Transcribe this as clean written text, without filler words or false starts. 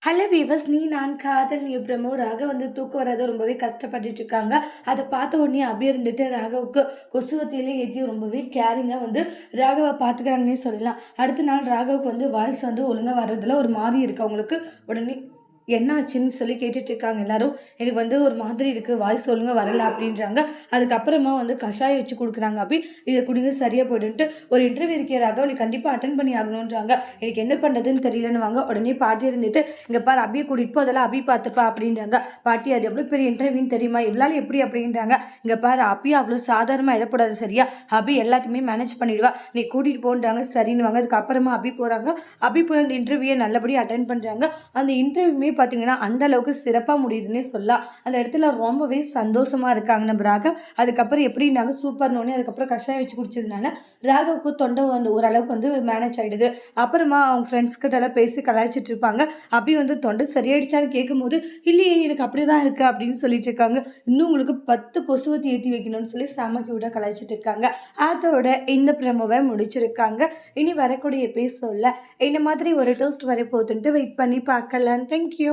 Hello viewers நீ நான் காதல் பிரமோ ராகவ் வந்து தூக்கம் வராத ரொம்பவே கஷ்டப்பட்டுட்டு இருக்காங்க. அதை பார்த்த உடனே அபி இருந்துட்டு ராகவுக்கு கொசுவத்தியிலே ஏற்றி ரொம்பவே கேரிங்காக வந்து ராகவை பார்த்துக்கிறாங்கன்னே சொல்லலாம். அடுத்த நாள் ராகவுக்கு வந்து வாய்ஸ் வந்து ஒழுங்காக வர்றதுல ஒரு மாதிரி இருக்குது அவங்களுக்கு. உடனே என்ன ஆச்சுன்னு சொல்லி கேட்டுட்டு இருக்காங்க எல்லாரும். எனக்கு வந்து ஒரு மாதிரி இருக்குது, வாய்ஸ் ஒழுங்காக வரல அப்படின்றாங்க. அதுக்கப்புறமா வந்து கஷாயம் வச்சு கொடுக்குறாங்க. அப்படி இதை குடிங்க சரியாக போயிடுன்ட்டு ஒரு இன்டர்வியூ இருக்கிறாங்க, நீ கண்டிப்பாக அட்டன் பண்ணி ஆகணுன்றாங்க. எனக்கு என்ன பண்ணுறதுன்னு தெரியலன்னு வாங்க. உடனே பாட்டி இருந்துட்டு இங்கே பாரு அபியை கூட்டிகிட்டு போ, அதெல்லாம் அபி பார்த்துப்பா அப்படின்றாங்க. பாட்டி அது எவ்வளோ பெரிய இன்டர்வியூன்னு தெரியுமா, இவ்வளோ எப்படி அப்படின்றாங்க. இங்கே பாரு அபி அவ்வளோ சாதாரணமாக இடப்படாது சரியா, அபி எல்லாத்தையுமே மேனேஜ் பண்ணிடுவா, நீ கூட்டிகிட்டு போன்றாங்க. சரின்னு வாங்க. அதுக்கப்புறமா அபி போகிறாங்க. அபி போய் அந்த இன்டர்வியூயை நல்லபடியாக அட்டன் பண்ணுறாங்க. அந்த இன்டர்வியூமே பார்த்தீங்கன்னா அந்த அளவுக்கு சிறப்பாக முடியுதுன்னே சொல்லலாம். அந்த இடத்துல ரொம்பவே சந்தோஷமாக இருக்காங்க நம்ம ராகவ். அதுக்கப்புறம் எப்படின்னாங்க சூப்பர்னோடனே அதுக்கப்புறம் கஷாயம் வச்சு குடிச்சதுனால ராகவுக்கு தொண்டை வந்து ஓரளவுக்கு வந்து மேனேஜ் ஆகிடுது. அப்புறமா அவங்க ஃப்ரெண்ட்ஸ் கிட்டலாம் பேசி கலாய்ச்சிட்டு இருப்பாங்க. அப்படி வந்து தொண்டை சரியாயிடுச்சான்னு கேட்கும்போது இல்லையே எனக்கு அப்படி தான் இருக்குது அப்படின்னு சொல்லிட்டு இருக்காங்க. இன்னும் உங்களுக்கு 10 கொசுவத்தி ஏற்றி வைக்கணும்னு சொல்லி செம கியூட்டாக கலாய்ச்சிட்டு இருக்காங்க. அதோட இந்த ப்ரோமோவை முடிச்சிருக்காங்க. இனி வரக்கூடிய எபிசோடில் இந்த மாதிரி ஒரு டோஸ்ட் வரப்போகுதுன்ட்டு வெயிட் பண்ணி பார்க்கலாம். தேங்க்யூ.